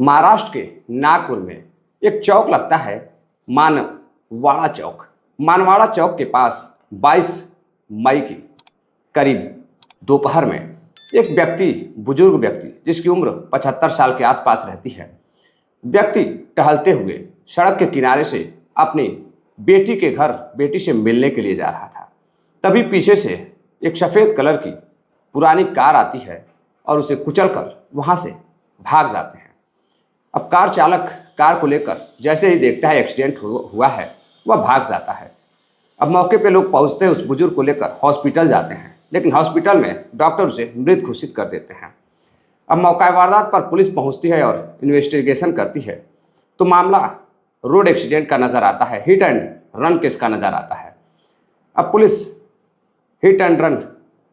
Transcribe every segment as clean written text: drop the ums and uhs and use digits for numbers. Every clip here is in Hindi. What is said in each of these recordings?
महाराष्ट्र के नागपुर में एक चौक लगता है, मानवाड़ा चौक। मानवाड़ा चौक के पास 22 मई की करीब दोपहर में एक व्यक्ति, बुजुर्ग व्यक्ति जिसकी उम्र 75 साल के आसपास रहती है, व्यक्ति टहलते हुए सड़क के किनारे से अपनी बेटी के घर बेटी से मिलने के लिए जा रहा था। तभी पीछे से एक सफ़ेद कलर की पुरानी कार आती है और उसे कुचलकर वहाँ से भाग जाते हैं। अब कार चालक कार को लेकर जैसे ही देखता है एक्सीडेंट हुआ है, वह भाग जाता है। अब मौके पे लोग पहुँचते हैं, उस बुजुर्ग को लेकर हॉस्पिटल जाते हैं, लेकिन हॉस्पिटल में डॉक्टर उसे मृत घोषित कर देते हैं। अब मौका वारदात पर पुलिस पहुंचती है और इन्वेस्टिगेशन करती है, तो मामला रोड एक्सीडेंट का नज़र आता है, हिट एंड रन केस का नज़र आता है। अब police hit and run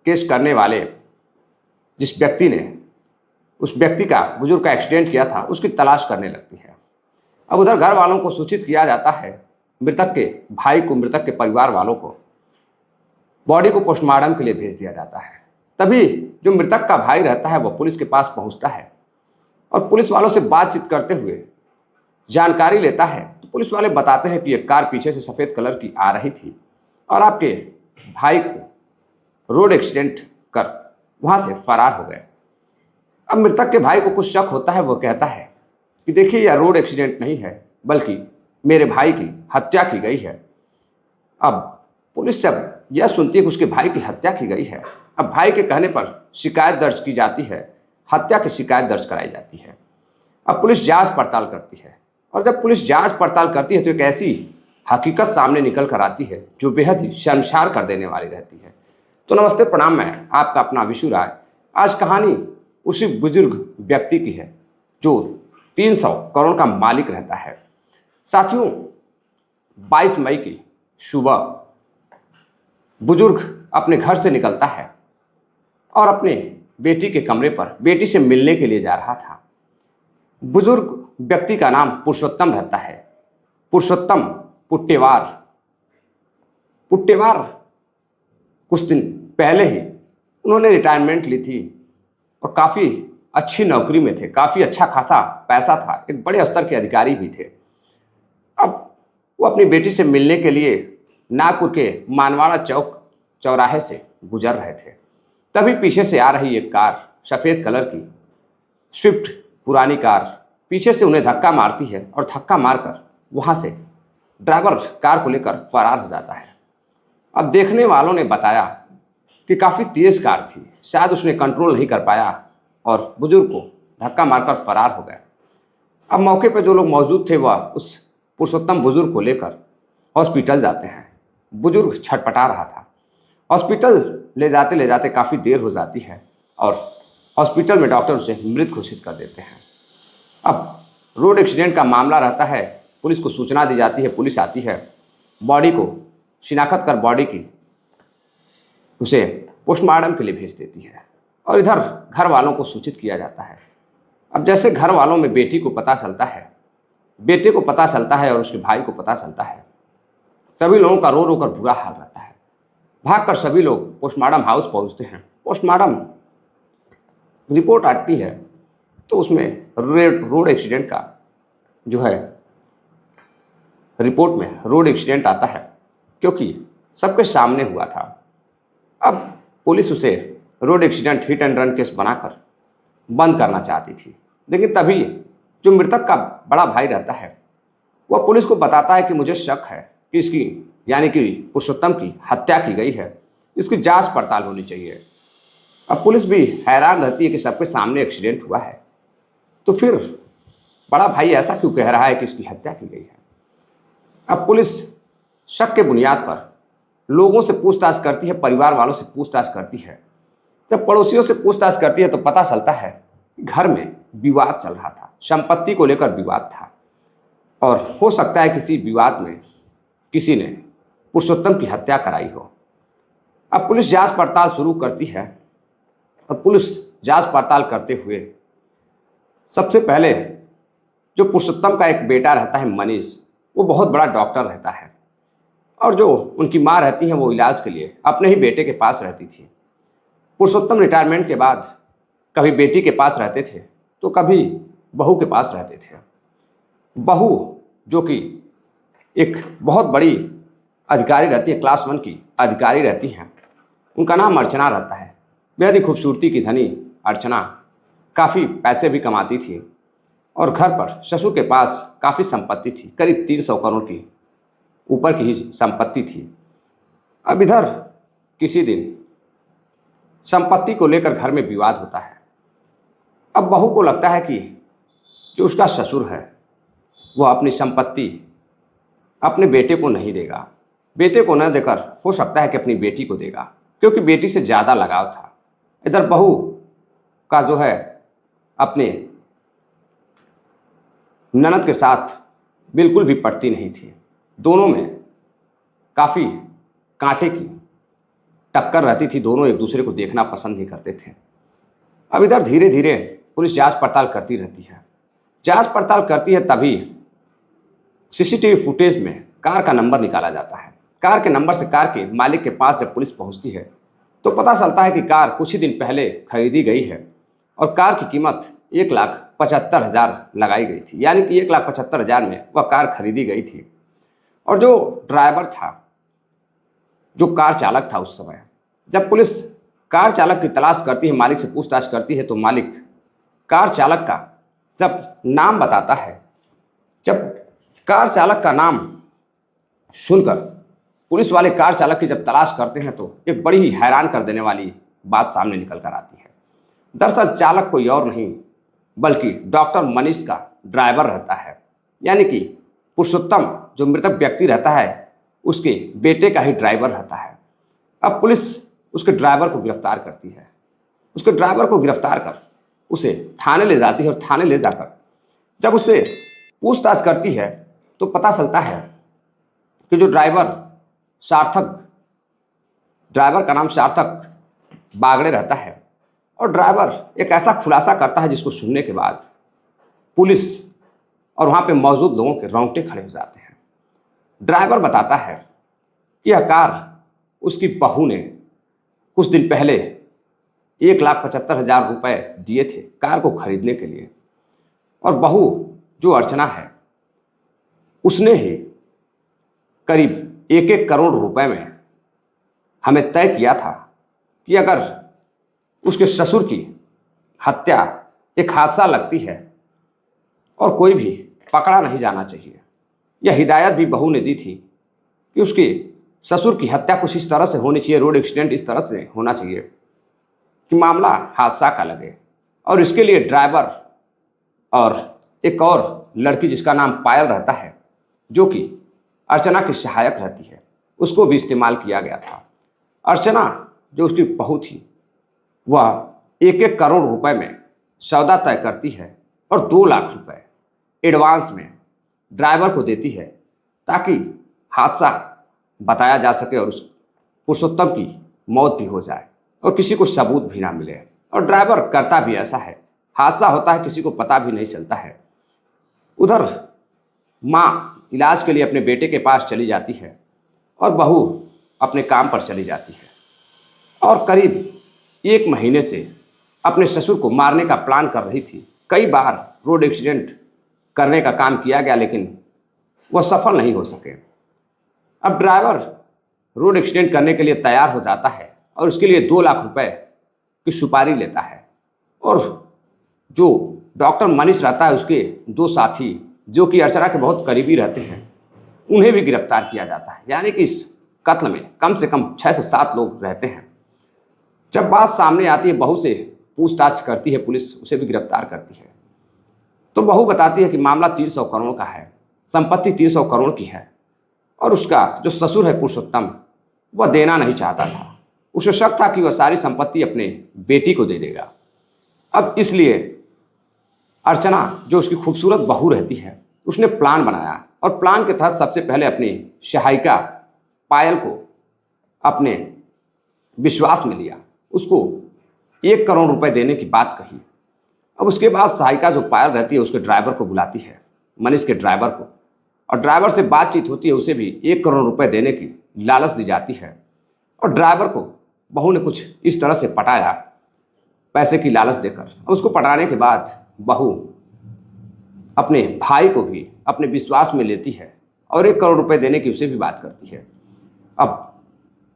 case करने वाले जिस व्यक्ति ने उस व्यक्ति का, बुजुर्ग का एक्सीडेंट किया था, उसकी तलाश करने लगती है। अब उधर घर वालों को सूचित किया जाता है, मृतक के भाई को, मृतक के परिवार वालों को बॉडी को पोस्टमार्टम के लिए भेज दिया जाता है। तभी जो मृतक का भाई रहता है वह पुलिस के पास पहुंचता है और पुलिस वालों से बातचीत करते हुए जानकारी लेता है। तो पुलिस वाले बताते हैं कि एक कार पीछे से सफ़ेद कलर की आ रही थी और आपके भाई को रोड एक्सीडेंट कर वहाँ से फरार हो गए। अब मृतक के भाई को कुछ शक होता है, वह कहता है कि देखिए, यह रोड एक्सीडेंट नहीं है, बल्कि मेरे भाई की हत्या की गई है। अब पुलिस जब यह सुनती है कि उसके भाई की हत्या की गई है, अब भाई के कहने पर शिकायत दर्ज की जाती है, हत्या की शिकायत दर्ज कराई जाती है। अब पुलिस जांच पड़ताल करती है और जब पुलिस जांच पड़ताल करती है तो एक ऐसी हकीकत सामने निकल कर आती है जो बेहद ही शर्मसार कर देने वाली रहती है। तो नमस्ते, प्रणाम, मैं आपका अपना विशु राय। आज कहानी उसी बुजुर्ग व्यक्ति की है जो 300 करोड़ का मालिक रहता है। साथियों, 22 मई की सुबह बुजुर्ग अपने घर से निकलता है और अपने बेटी के कमरे पर बेटी से मिलने के लिए जा रहा था। बुजुर्ग व्यक्ति का नाम पुरुषोत्तम रहता है, पुरुषोत्तम पुट्टेवार। कुछ दिन पहले ही उन्होंने रिटायरमेंट ली थी और काफ़ी अच्छी नौकरी में थे, काफ़ी अच्छा खासा पैसा था, एक बड़े स्तर के अधिकारी भी थे। अब वो अपनी बेटी से मिलने के लिए नागपुर के मानवाड़ा चौक चौराहे से गुजर रहे थे। तभी पीछे से आ रही एक कार, सफ़ेद कलर की स्विफ्ट पुरानी कार, पीछे से उन्हें धक्का मारती है और धक्का मारकर वहाँ से ड्राइवर कार को लेकर फरार हो जाता है। अब देखने वालों ने बताया कि काफ़ी तेज़ कार थी, शायद उसने कंट्रोल नहीं कर पाया और बुजुर्ग को धक्का मारकर फरार हो गया। अब मौके पर जो लोग मौजूद थे वह उस पुरुषोत्तम बुजुर्ग को लेकर हॉस्पिटल जाते हैं। बुजुर्ग छटपटा रहा था। हॉस्पिटल ले जाते काफ़ी देर हो जाती है और हॉस्पिटल में डॉक्टर उसे मृत घोषित कर देते हैं। अब रोड एक्सीडेंट का मामला रहता है, पुलिस को सूचना दी जाती है, पुलिस आती है, बॉडी को शिनाख्त कर बॉडी की उसे पोस्टमार्टम के लिए भेज देती है और इधर घर वालों को सूचित किया जाता है। अब जैसे घर वालों में बेटे को पता चलता है और उसके भाई को पता चलता है, सभी लोगों का रो रो कर बुरा हाल रहता है। भागकर सभी लोग पोस्टमार्टम हाउस पहुंचते हैं। पोस्टमार्टम रिपोर्ट आती है तो उसमें रोड एक्सीडेंट का जो है, रिपोर्ट में रोड एक्सीडेंट आता है क्योंकि सबके सामने हुआ था। अब पुलिस उसे road accident hit and run case बनाकर बंद करना चाहती थी, लेकिन तभी जो मृतक का बड़ा भाई रहता है वह पुलिस को बताता है कि मुझे शक है कि इसकी, यानी कि पुरुषोत्तम की हत्या की गई है, इसकी जांच पड़ताल होनी चाहिए। अब पुलिस भी हैरान रहती है कि सबके सामने एक्सीडेंट हुआ है, तो फिर बड़ा भाई ऐसा क्यों कह रहा है कि इसकी हत्या की गई है। अब पुलिस शक के बुनियाद पर लोगों से पूछताछ करती है, परिवार वालों से पूछताछ करती है। जब पड़ोसियों से पूछताछ करती है तो पता चलता है घर में विवाद चल रहा था, संपत्ति को लेकर विवाद था और हो सकता है किसी विवाद में किसी ने पुरुषोत्तम की हत्या कराई हो। अब पुलिस जांच पड़ताल शुरू करती है और पुलिस जांच पड़ताल करते हुए सबसे पहले जो पुरुषोत्तम का एक बेटा रहता है मनीष, वो बहुत बड़ा डॉक्टर रहता है और जो उनकी माँ रहती हैं वो इलाज के लिए अपने ही बेटे के पास रहती थी। पुरुषोत्तम रिटायरमेंट के बाद कभी बेटी के पास रहते थे तो कभी बहू के पास रहते थे। बहू जो कि एक बहुत बड़ी अधिकारी रहती है, क्लास 1 की अधिकारी रहती हैं, उनका नाम अर्चना रहता है। बेहद ही खूबसूरती की धनी अर्चना काफ़ी पैसे भी कमाती थी और घर पर ससुर के पास काफ़ी संपत्ति थी, करीब 300 करोड़ की ऊपर की ही संपत्ति थी। अब इधर किसी दिन संपत्ति को लेकर घर में विवाद होता है। अब बहू को लगता है कि जो उसका ससुर है वह अपनी संपत्ति अपने बेटे को नहीं देगा, बेटे को न देकर हो सकता है कि अपनी बेटी को देगा, क्योंकि बेटी से ज़्यादा लगाव था। इधर बहू का जो है अपने ननद के साथ बिल्कुल भी पटती नहीं थी। दोनों में काफ़ी कांटे की टक्कर रहती थी, दोनों एक दूसरे को देखना पसंद नहीं करते थे। अब इधर धीरे धीरे पुलिस जांच पड़ताल करती रहती है। जांच पड़ताल करती है तभी सीसीटीवी फुटेज में कार का नंबर निकाला जाता है। कार के नंबर से कार के मालिक के पास जब पुलिस पहुंचती है तो पता चलता है कि कार कुछ ही दिन पहले खरीदी गई है और कार की कीमत 1,75,000 लगाई गई थी, यानी कि 1,75,000 में वह कार खरीदी गई थी। और जो ड्राइवर था, जो कार चालक था, उस समय जब पुलिस कार चालक की तलाश करती है, मालिक से पूछताछ करती है, तो मालिक कार चालक का जब नाम बताता है, जब कार चालक का नाम सुनकर पुलिस वाले कार चालक की जब तलाश करते हैं तो एक बड़ी ही हैरान कर देने वाली बात सामने निकल कर आती है। दरअसल चालक कोई और नहीं बल्कि डॉक्टर मनीष का ड्राइवर रहता है, यानी कि पुरुषोत्तम जो मृतक व्यक्ति रहता है उसके बेटे का ही ड्राइवर रहता है। अब पुलिस उसके ड्राइवर को गिरफ्तार करती है। उसके ड्राइवर को गिरफ्तार कर उसे थाने ले जाती है और थाने ले जाकर जब उससे पूछताछ करती है तो पता चलता है कि जो ड्राइवर का नाम सार्थक बागड़े रहता है और ड्राइवर एक ऐसा खुलासा करता है जिसको सुनने के बाद पुलिस और वहाँ पे मौजूद लोगों के रोंगटे खड़े हो जाते हैं। ड्राइवर बताता है कि यह कार उसकी बहू ने कुछ दिन पहले 1,75,000 रुपये दिए थे कार को खरीदने के लिए, और बहू जो अर्चना है उसने ही करीब 1-1 करोड़ रुपए में हमें तय किया था कि अगर उसके ससुर की हत्या एक हादसा लगती है और कोई भी पकड़ा नहीं जाना चाहिए। यह हिदायत भी बहू ने दी थी कि उसके ससुर की हत्या कुछ इस तरह से होनी चाहिए, रोड एक्सीडेंट इस तरह से होना चाहिए कि मामला हादसा का लगे, और इसके लिए ड्राइवर और एक और लड़की जिसका नाम पायल रहता है जो कि अर्चना की सहायक रहती है, उसको भी इस्तेमाल किया गया था। अर्चना जो उसकी बहू थी वह 1-1 करोड़ रुपए में सौदा तय करती है और 2 लाख रुपए एडवांस में ड्राइवर को देती है ताकि हादसा बताया जा सके और उस पुरुषोत्तम की मौत भी हो जाए और किसी को सबूत भी ना मिले। और ड्राइवर करता भी ऐसा है, हादसा होता है किसी को पता भी नहीं चलता है। उधर माँ इलाज के लिए अपने बेटे के पास चली जाती है और बहू अपने काम पर चली जाती है, और करीब 1 महीने से अपने ससुर को मारने का प्लान कर रही थी। कई बार रोड एक्सीडेंट करने का काम किया गया लेकिन वह सफल नहीं हो सके। अब ड्राइवर रोड एक्सीडेंट करने के लिए तैयार हो जाता है और उसके लिए 2 लाख रुपए की सुपारी लेता है, और जो डॉक्टर मनीष रहता है उसके 2 साथी जो कि अर्चना के बहुत करीबी रहते हैं उन्हें भी गिरफ्तार किया जाता है, यानी कि इस कत्ल में कम से कम 6 से 7 लोग रहते हैं। जब बात सामने आती है, बहू से पूछताछ करती है पुलिस, उसे भी गिरफ्तार करती है, तो बहू बताती है कि मामला 300 करोड़ का है, संपत्ति 300 करोड़ की है, और उसका जो ससुर है पुरुषोत्तम वह देना नहीं चाहता था। उसे शक था कि वह सारी संपत्ति अपने बेटी को दे देगा। अब इसलिए अर्चना जो उसकी खूबसूरत बहू रहती है उसने प्लान बनाया, और प्लान के तहत सबसे पहले अपनी सहायिका पायल को अपने विश्वास में लिया, उसको 1 करोड़ रुपए देने की बात कही। अब उसके बाद सहायिका जो पायल रहती है उसके ड्राइवर को बुलाती है, मनीष के ड्राइवर को, और ड्राइवर से बातचीत होती है, उसे भी 1 करोड़ रुपए देने की लालच दी जाती है। और ड्राइवर को बहू ने कुछ इस तरह से पटाया पैसे की लालच देकर। और उसको पटाने के बाद बहू अपने भाई को भी अपने विश्वास में लेती है और 1 करोड़ रुपए देने की उसे भी बात करती है। अब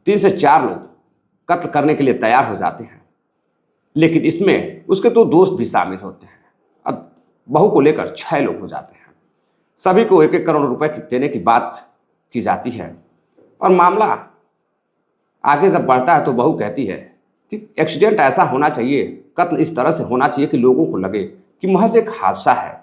3 से 4 लोग कत्ल करने के लिए तैयार हो जाते हैं, लेकिन इसमें उसके 2 दोस्त भी शामिल होते हैं। अब बहू को लेकर 6 लोग हो जाते हैं। सभी को 1-1 करोड़ रुपए देने की बात की जाती है और मामला आगे जब बढ़ता है तो बहू कहती है कि एक्सीडेंट ऐसा होना चाहिए, कत्ल इस तरह से होना चाहिए कि लोगों को लगे कि महज एक हादसा है।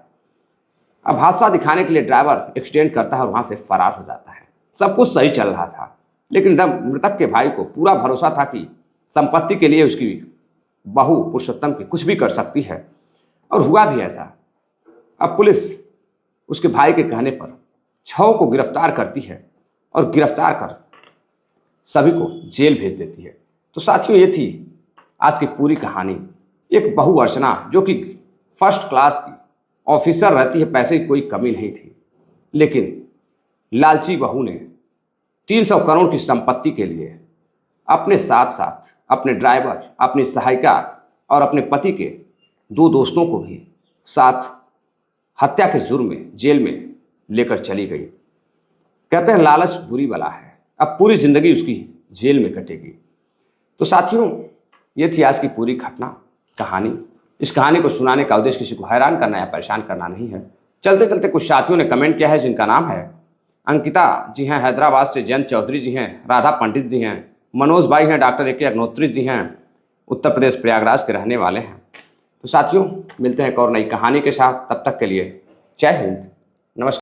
अब हादसा दिखाने के लिए ड्राइवर एक्सीडेंट करता है और वहाँ से फरार हो जाता है। सब कुछ सही चल रहा था, लेकिन जब मृतक के भाई को पूरा भरोसा था कि संपत्ति के लिए उसकी बहू पुरुषोत्तम की कुछ भी कर सकती है, और हुआ भी ऐसा। अब पुलिस उसके भाई के कहने पर 6 को गिरफ्तार करती है और गिरफ्तार कर सभी को जेल भेज देती है। तो साथियों, ये थी आज की पूरी कहानी। एक बहू अर्चना जो कि फर्स्ट क्लास की ऑफिसर रहती है, पैसे की कोई कमी नहीं थी, लेकिन लालची बहू ने 300 करोड़ की संपत्ति के लिए अपने साथ साथ अपने ड्राइवर, अपनी सहायिका और अपने पति के 2 दोस्तों को भी साथ हत्या के जुर्म में जेल में लेकर चली गई। कहते हैं लालच बुरी बला है, अब पूरी जिंदगी उसकी जेल में कटेगी। तो साथियों, ये थी आज की पूरी घटना कहानी। इस कहानी को सुनाने का उद्देश्य किसी को हैरान करना या परेशान करना नहीं है। चलते चलते कुछ साथियों ने कमेंट किया है, जिनका नाम है अंकिता जी हैं हैदराबाद से, जयंत चौधरी जी हैं, राधा पंडित जी हैं, मनोज भाई हैं, डॉक्टर ए के अग्नोत्री जी हैं, उत्तर प्रदेश प्रयागराज के रहने वाले हैं। तो साथियों, मिलते हैं एक और नई कहानी के साथ। तब तक के लिए जय हिंद, नमस्कार।